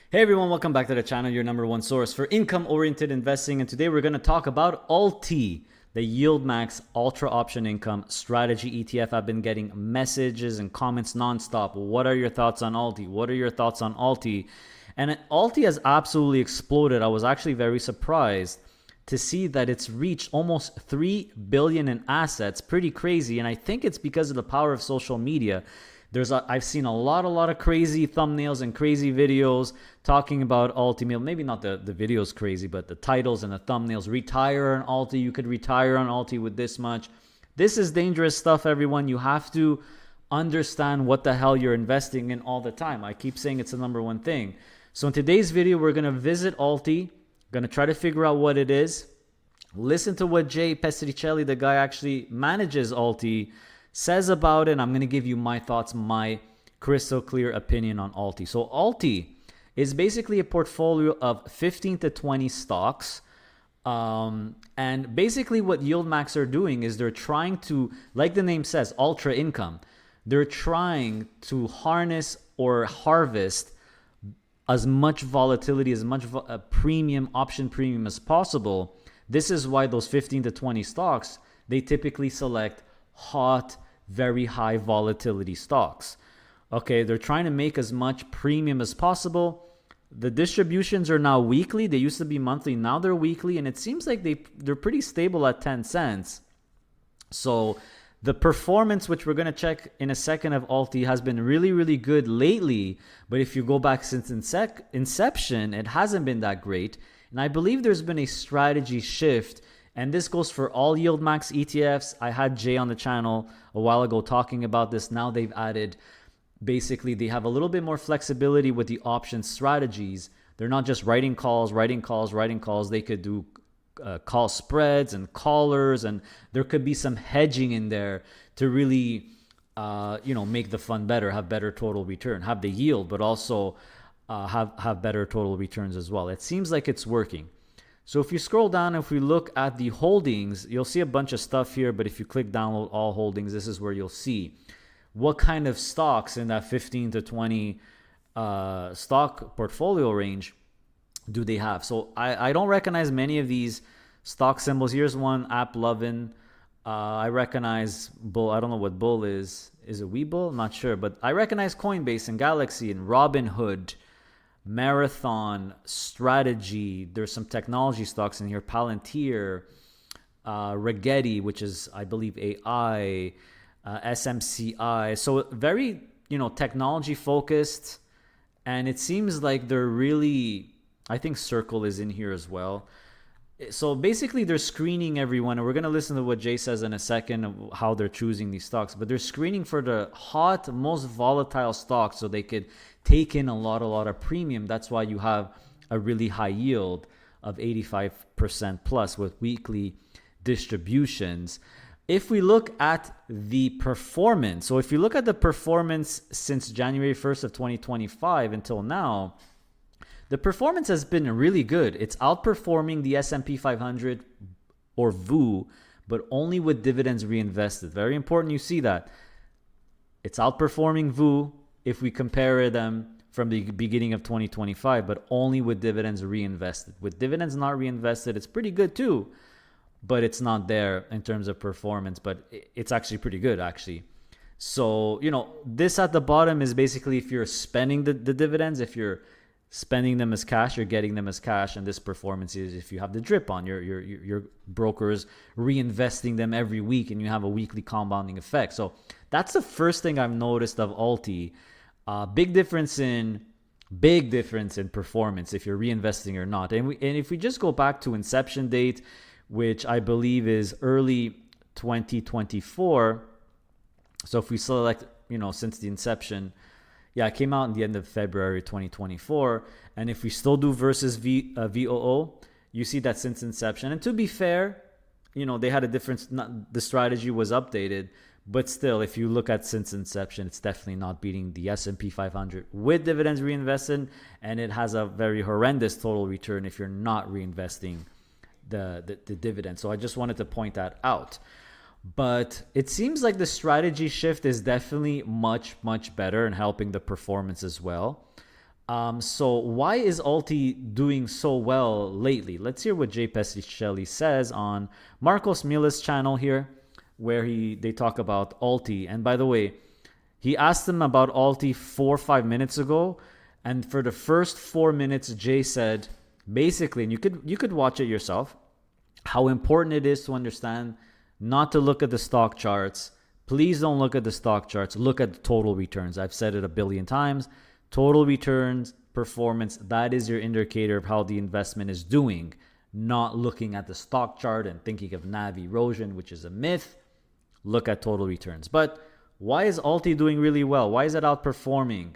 Hey everyone, welcome back to the channel, your number one source for income-oriented investing. And today we're going to talk about ULTY, the YieldMax Ultra Option Income Strategy ETF. I've been getting messages and comments nonstop. What are your thoughts on ULTY? What are your thoughts on ULTY? And ULTY has absolutely exploded. I was actually very surprised to see that it's reached almost 3 billion in assets. Pretty crazy. And I think it's because of the power of social media. I've seen a lot of crazy thumbnails and crazy videos talking about ULTY. Maybe not the videos crazy, but the titles and the thumbnails. Retire on ULTY. You could retire on ULTY with this much. This is dangerous stuff, everyone. You have to understand what the hell you're investing in all the time. I keep saying it's the number one thing. So in today's video, we're going to visit ULTY. Going to try to figure out what it is. Listen to what Jay Pestricelli, the guy actually manages ULTY, says about it. I'm going to give you my thoughts, my crystal clear opinion on ULTY. So ULTY is basically a portfolio of 15 to 20 stocks. And basically what YieldMax are doing is they're trying to, like the name says, ultra income. They're trying to harness or harvest as much volatility, as much option premium as possible. This is why those 15 to 20 stocks, they typically select hot, very high volatility stocks. Okay, they're trying to make as much premium as possible. The distributions are now weekly. They used to be monthly. Now they're weekly, and it seems like they're pretty stable at 10 cents. So the performance, which we're going to check in a second, of ULTY has been really good lately. But if you go back since inception, it hasn't been that great. And I believe there's been a strategy shift. And this goes for all YieldMax ETFs. I had Jay on the channel a while ago talking about this. Now they've added, basically, they have a little bit more flexibility with the option strategies. They're not just writing calls. They could do call spreads and callers, and there could be some hedging in there to really, make the fund better, have better total return, have the yield, but also have better total returns as well. It seems like it's working. So if you scroll down, if we look at the holdings, you'll see a bunch of stuff here. But if you click download all holdings, this is where you'll see what kind of stocks in that 15 to 20 stock portfolio range do they have. So I don't recognize many of these stock symbols. Here's one, AppLovin. I recognize Bull. I don't know what Bull is. Is it Webull? I'm not sure. But I recognize Coinbase and Galaxy and Robinhood, Marathon, Strategy. There's some technology stocks in here. Palantir, Rigetti, which is, I believe, AI, SMCI. So very, technology focused. And it seems like they're really, I think Circle is in here as well. So basically they're screening everyone, and we're going to listen to what Jay says in a second of how they're choosing these stocks, but they're screening for the hot, most volatile stocks so they could take in a lot of premium. That's why you have a really high yield of 85% plus with weekly distributions. If we look at the performance, so if you look at the performance since January 1st of 2025 until now, the performance has been really good. It's outperforming the S&P 500 or VU, but only with dividends reinvested. Very important you see that. It's outperforming VU if we compare them from the beginning of 2025, but only with dividends reinvested. With dividends not reinvested, it's pretty good too, but it's not there in terms of performance, but it's actually pretty good, actually. So, this at the bottom is basically if you're spending the dividends, if you're spending them as cash, you're getting them as cash, and this performance is if you have the drip on your brokers reinvesting them every week, and you have a weekly compounding effect. So that's the first thing I've noticed of ULTY. Big difference in performance if you're reinvesting or not. And if we just go back to inception date, which I believe is early 2024. So if we select, since the inception. Yeah, it came out in the end of February 2024. And if we still do versus VOO, you see that since inception. And to be fair, they had a difference. The strategy was updated. But still, if you look at since inception, it's definitely not beating the S&P 500 with dividends reinvested. And it has a very horrendous total return if you're not reinvesting the dividend. So I just wanted to point that out. But it seems like the strategy shift is definitely much better and helping the performance as well. So why is Alti doing so well lately? Let's hear what Jay Pesichelli says on Marcos Mila's channel here, where they talk about Alti. And by the way, he asked him about Alti 4 or 5 minutes ago, and for the first 4 minutes, Jay said basically, and you could watch it yourself, how important it is to understand not to look at the stock charts. Please don't look at the stock charts. Look at the total returns. I've said it a billion times. Total returns, performance, that is your indicator of how the investment is doing, not looking at the stock chart and thinking of NAV erosion, which is a myth. Look at total returns. But why is Alti doing really well? Why is it outperforming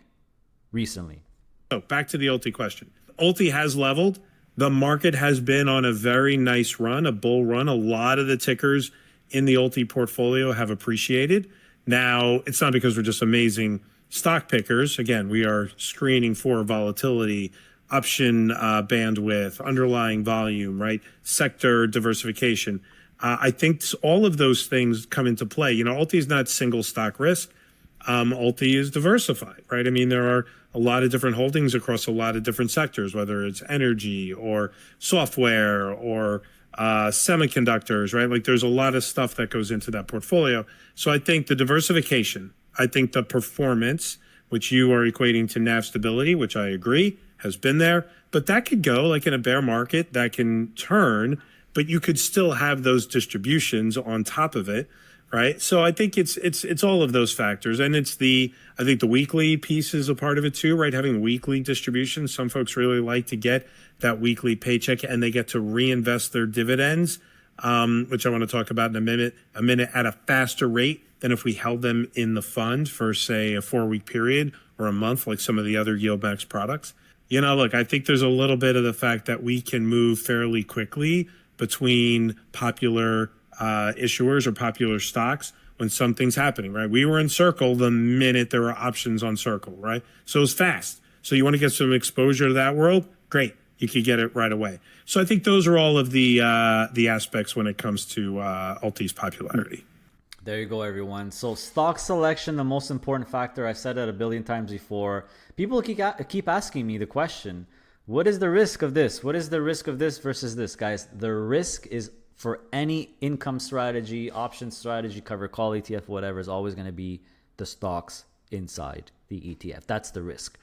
recently? So back to the Alti question. Alti has leveled. The market has been on a very nice run, a bull run. A lot of the tickers in the Alti portfolio have appreciated. Now, it's not because we're just amazing stock pickers. Again, we are screening for volatility, option bandwidth, underlying volume, right? Sector diversification. I think all of those things come into play. You know, Alti is not single stock risk. Alti is diversified, right? I mean, there are a lot of different holdings across a lot of different sectors, whether it's energy or software or semiconductors, right? Like there's a lot of stuff that goes into that portfolio. So I think the diversification, I think the performance, which you are equating to NAV stability, which I agree has been there, but that could go like in a bear market, that can turn, but you could still have those distributions on top of it, right? So I think it's all of those factors, and I think the weekly piece is a part of it too, right? Having weekly distributions. Some folks really like to get that weekly paycheck, and they get to reinvest their dividends, which I want to talk about in a minute at a faster rate than if we held them in the fund for, say, a 4-week period or a month, like some of the other YieldMax products. You know, look, I think there's a little bit of the fact that we can move fairly quickly between popular issuers or popular stocks when something's happening, right? We were in Circle the minute there were options on Circle, right? So it's fast. So you want to get some exposure to that world? Great. You could get it right away. So I think those are all of the aspects when it comes to Alti's popularity. There you go, everyone. So stock selection, the most important factor. I've said it a billion times before. People keep asking me the question, what is the risk of this? What is the risk of this versus this? Guys, the risk is for any income strategy, option strategy, cover call ETF, whatever, is always going to be the stocks inside the ETF. That's the risk.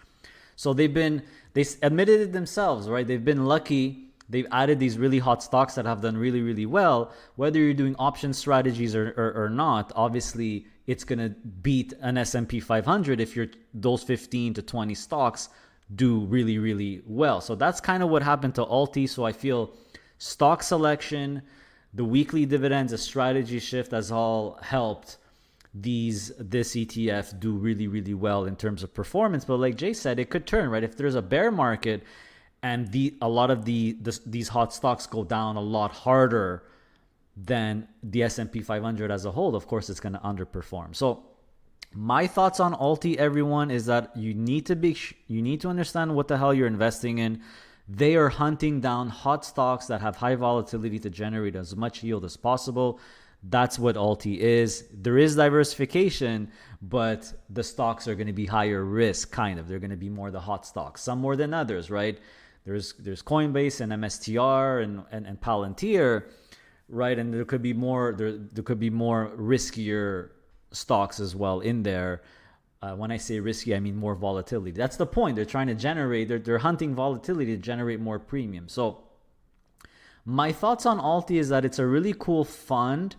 So they admitted it themselves, right? They've been lucky. They've added these really hot stocks that have done really, really well. Whether you're doing option strategies or not, obviously it's going to beat an S&P 500 if those 15 to 20 stocks do really, really well. So that's kind of what happened to Alti. So I feel stock selection, the weekly dividends, a strategy shift has all helped this ETF do really, really well in terms of performance. But like Jay said, it could turn, right? If there's a bear market and a lot of these hot stocks go down a lot harder than the S&P 500 as a whole, of course it's going to underperform. So my thoughts on Alti, everyone, is that you need to understand what the hell you're investing in. They are hunting down hot stocks that have high volatility to generate as much yield as possible. That's what Alti is. There is diversification, but the stocks are going to be higher risk, kind of. They're going to be more the hot stocks, some more than others, right? There's Coinbase and MSTR and Palantir, right? And there could be more riskier stocks as well in there. When I say risky, I mean more volatility. That's the point. They're trying to generate, they're hunting volatility to generate more premium. So my thoughts on Alti is that it's a really cool fund.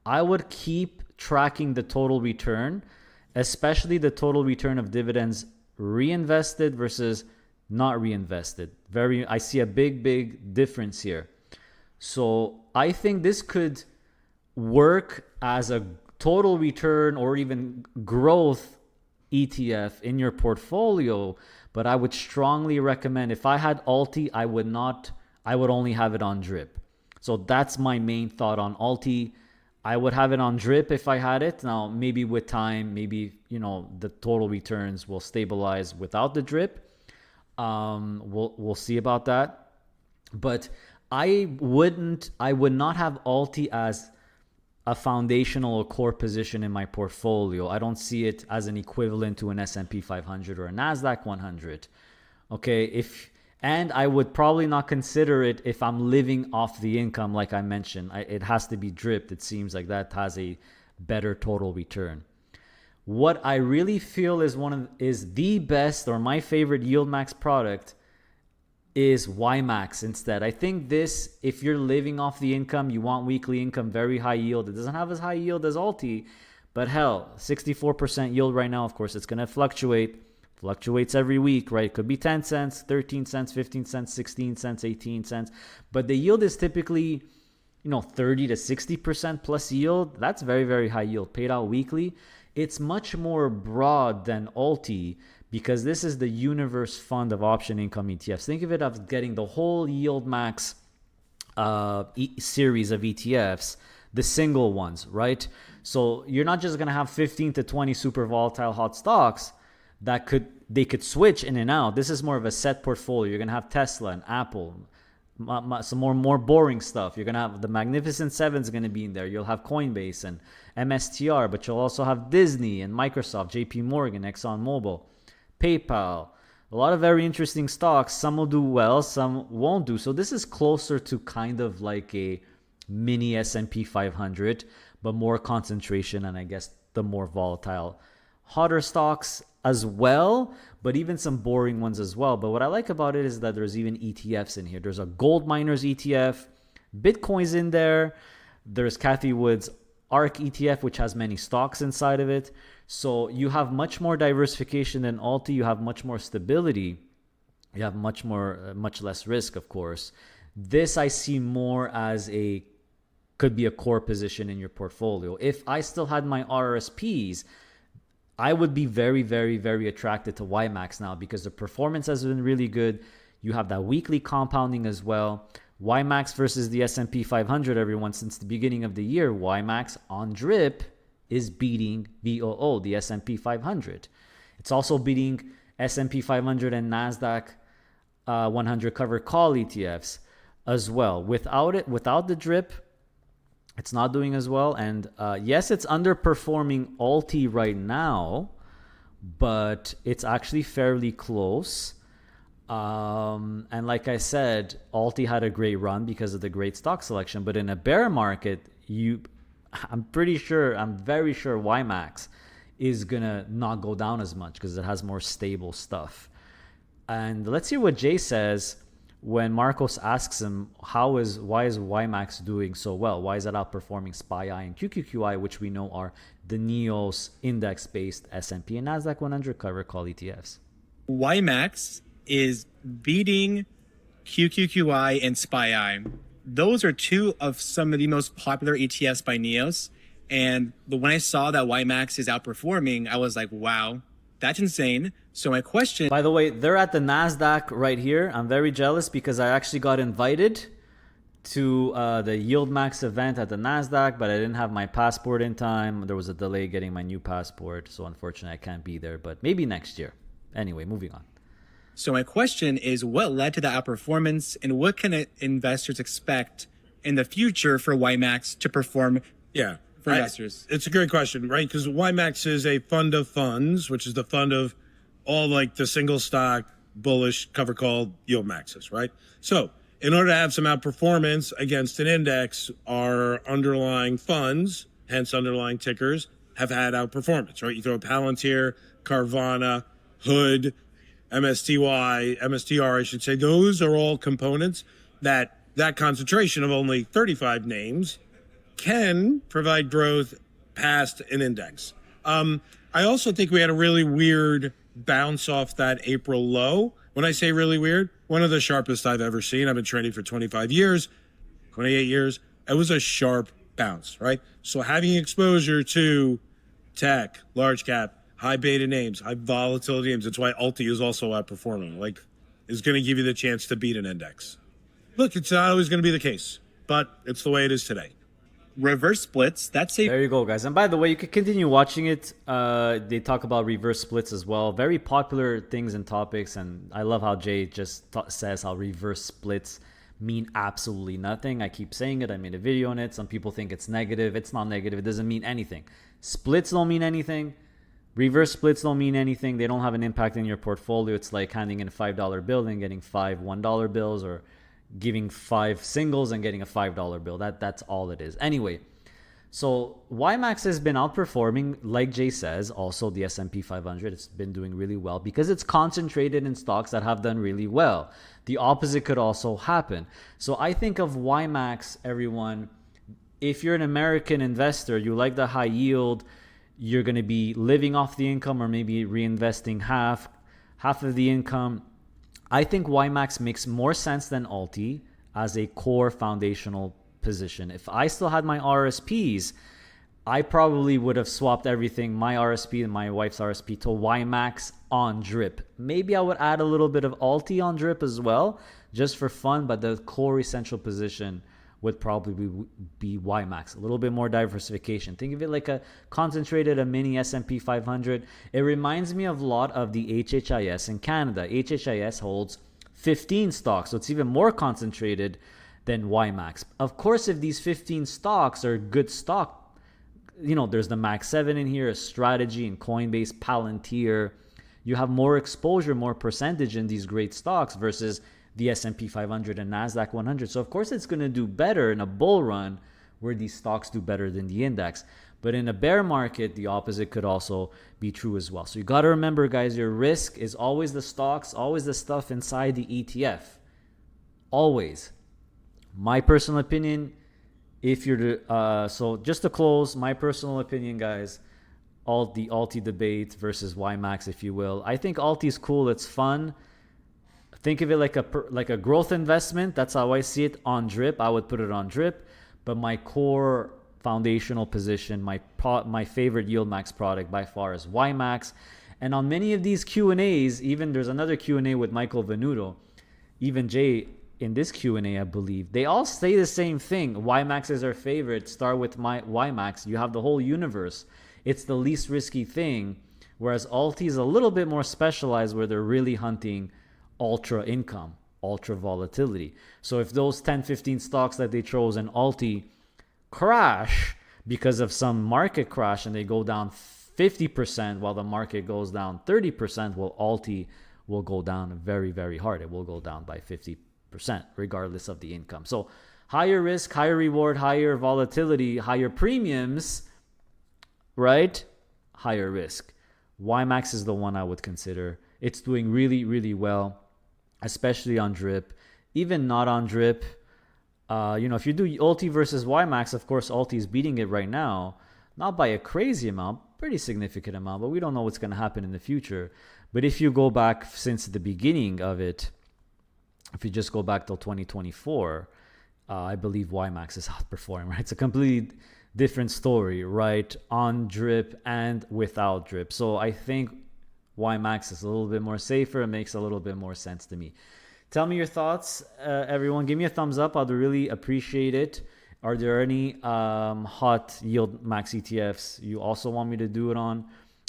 I would keep tracking the total return, especially the total return of dividends reinvested versus not reinvested. I see a big difference here. So I think this could work as a total return or even growth ETF in your portfolio, but I would strongly recommend, if I had Alti, I would only have it on drip. So that's my main thought on Alti. I would have it on drip if I had it. Now, maybe with time, maybe, the total returns will stabilize without the drip. We'll see about that. But I would not have Alti as a foundational or core position in my portfolio. I don't see it as an equivalent to an S&P 500 or a NASDAQ 100. Okay, and I would probably not consider it if I'm living off the income, like I mentioned. It has to be dripped. It seems like that has a better total return. What I really feel is the best or my favorite YieldMax product is YMAX instead. I think this, if you're living off the income, you want weekly income, very high yield. It doesn't have as high yield as ULTY, but hell, 64% yield right now. Of course, it's going to fluctuates every week, right? It could be 10 cents, 13 cents, 15 cents, 16 cents, 18 cents, but the yield is typically 30 to 60% plus yield. That's very, very high yield paid out weekly. It's much more broad than ULTY because this is the universe fund of option income ETFs. Think of it as getting the whole YieldMax series of ETFs, the single ones, right? So you're not just going to have 15 to 20 super volatile hot stocks that they could switch in and out. This is more of a set portfolio. You're going to have Tesla and Apple, some more boring stuff. You're going to have the Magnificent Seven is going to be in there. You'll have Coinbase and MSTR, but you'll also have Disney and Microsoft, JP Morgan, ExxonMobil, PayPal. A lot of very interesting stocks. Some will do well, some won't do. So this is closer to kind of like a mini S&P 500, but more concentration and I guess the more volatile, hotter stocks as well, but even some boring ones as well. But what I like about it is that there's even ETFs in here. There's a gold miners ETF, Bitcoin's in there. There's Kathy Wood's ARK ETF, which has many stocks inside of it. So you have much more diversification than ULTY. You have much more stability. You have much less risk, of course. This I see more as could be a core position in your portfolio. If I still had my RRSPs, I would be very, very, very attracted to YMAX now because the performance has been really good. You have that weekly compounding as well. YMAX versus the S&P 500, everyone, since the beginning of the year, YMAX on drip is beating VOO, the S&P 500. It's also beating S&P 500 and NASDAQ 100 covered call ETFs as well. Without the drip, it's not doing as well. And yes, it's underperforming ULTY right now, but it's actually fairly close. And like I said, ULTY had a great run because of the great stock selection. But in a bear market, I'm very sure YMAX is going to not go down as much because it has more stable stuff. And let's hear what Jay says when Marcos asks him, why is YMAX doing so well? Why is it outperforming SPY and QQQI, which we know are the NEOS index-based S&P and NASDAQ 100 covered call ETFs? YMAX is beating QQQI and SPY. Those are two of some of the most popular ETFs by NEOS. And when I saw that YMAX is outperforming, I was like, wow, that's insane. So my question... By the way, they're at the NASDAQ right here. I'm very jealous because I actually got invited to the YieldMax event at the NASDAQ, but I didn't have my passport in time. There was a delay getting my new passport. So unfortunately, I can't be there, but maybe next year. Anyway, moving on. So my question is, what led to the outperformance and what can investors expect in the future for YMAX to perform for investors? It's a great question, right? Because YMAX is a fund of funds, which is the fund of all like the single stock, bullish, cover call, yield maxes, right? So in order to have some outperformance against an index, our underlying funds, hence underlying tickers, have had outperformance, right? You throw Palantir, Carvana, Hood, MSTR, I should say. Those are all components that concentration of only 35 names can provide growth past an index. I also think we had a really weird bounce off that April low. When I say really weird, one of the sharpest I've ever seen. I've been trading for 25 years, 28 years. It was a sharp bounce, right? So having exposure to tech, large cap, high beta names, high volatility names. That's why ULTY is also outperforming. Like, is going to give you the chance to beat an index. Look, it's not always going to be the case, but it's the way it is today. Reverse splits. There you go, guys. And by the way, you can continue watching it. They talk about reverse splits as well. Very popular things and topics. And I love how Jay just says how reverse splits mean absolutely nothing. I keep saying it. I made a video on it. Some people think it's negative. It's not negative. It doesn't mean anything. Splits don't mean anything. Reverse splits don't mean anything. They don't have an impact in your portfolio. It's like handing in a $5 bill and getting 5 $1 bills, or giving 5 singles and getting a $5 bill. That's all it is. Anyway, so YMAX has been outperforming, like Jay says, also the S&P 500. It's been doing really well because it's concentrated in stocks that have done really well. The opposite could also happen. So I think of YMAX, everyone, if you're an American investor, you like the high yield, you're going to be living off the income or maybe reinvesting half of the income. I think YMAX makes more sense than ULTY as a core foundational position. If I still had my RSPs, I probably would have swapped everything, my RSP and my wife's RSP, to YMAX on drip. Maybe I would add a little bit of ULTY on drip as well, just for fun, but the core essential position would probably be YMAX. A little bit more diversification. Think of it like a mini S&P 500. It reminds me of a lot of the HHIS in Canada. HHIS holds 15 stocks, so it's even more concentrated than YMAX. Of course, if these 15 stocks are good stock, there's the Max 7 in here, a Strategy and Coinbase, Palantir. You have more exposure, more percentage in these great stocks versus the S&P 500 and NASDAQ 100. So of course it's going to do better in a bull run where these stocks do better than the index. But in a bear market, the opposite could also be true as well. So you got to remember, guys, your risk is always the stocks, always the stuff inside the ETF. Always. My personal opinion, so just to close, my personal opinion, guys, the ULTY debate versus YMAX, if you will. I think ULTY is cool. It's fun. Think of it like a growth investment. That's how I see it on drip. I would put it on drip. But my core foundational position, my favorite YieldMax product by far is YMAX. And on many of these Q&As, even there's another Q&A with Michael Venuto, even Jay in this Q&A, I believe, they all say the same thing. YMAX is our favorite. Start with my YMAX. You have the whole universe. It's the least risky thing. Whereas ULTY is a little bit more specialized where they're really hunting ultra income, ultra volatility. So if those 10, 15 stocks that they chose in ULTY crash because of some market crash and they go down 50% while the market goes down 30%, well, ULTY will go down very, very hard. It will go down by 50% regardless of the income. So higher risk, higher reward, higher volatility, higher premiums, right? Higher risk. YMAX is the one I would consider. It's doing really, really well, especially on drip. Even not on drip, if you do ULTY versus YMAX, of course, ULTY is beating it right now, not by a crazy amount, pretty significant amount, but we don't know what's going to happen in the future. But if you go back since the beginning of it, if you just go back till 2024, I believe YMAX is outperforming, right? It's a completely different story, right? On drip and without drip. So I think YMAX is a little bit more safer. It makes a little bit more sense to me. Tell me your thoughts, everyone. Give me a thumbs up. I'd really appreciate it. Are there any hot YieldMax ETFs you also want me to do a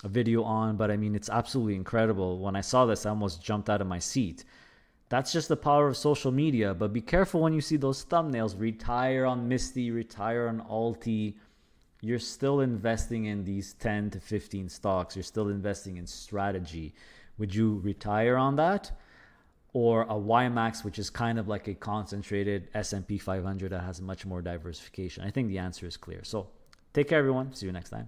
video on? But I mean, it's absolutely incredible. When I saw this, I almost jumped out of my seat. That's just the power of social media. But be careful when you see those thumbnails. Retire on Misty, retire on ULTY. You're still investing in these 10 to 15 stocks. You're still investing in strategy. Would you retire on that? Or a YMAX, which is kind of like a concentrated S&P 500 that has much more diversification? I think the answer is clear. So take care, everyone. See you next time.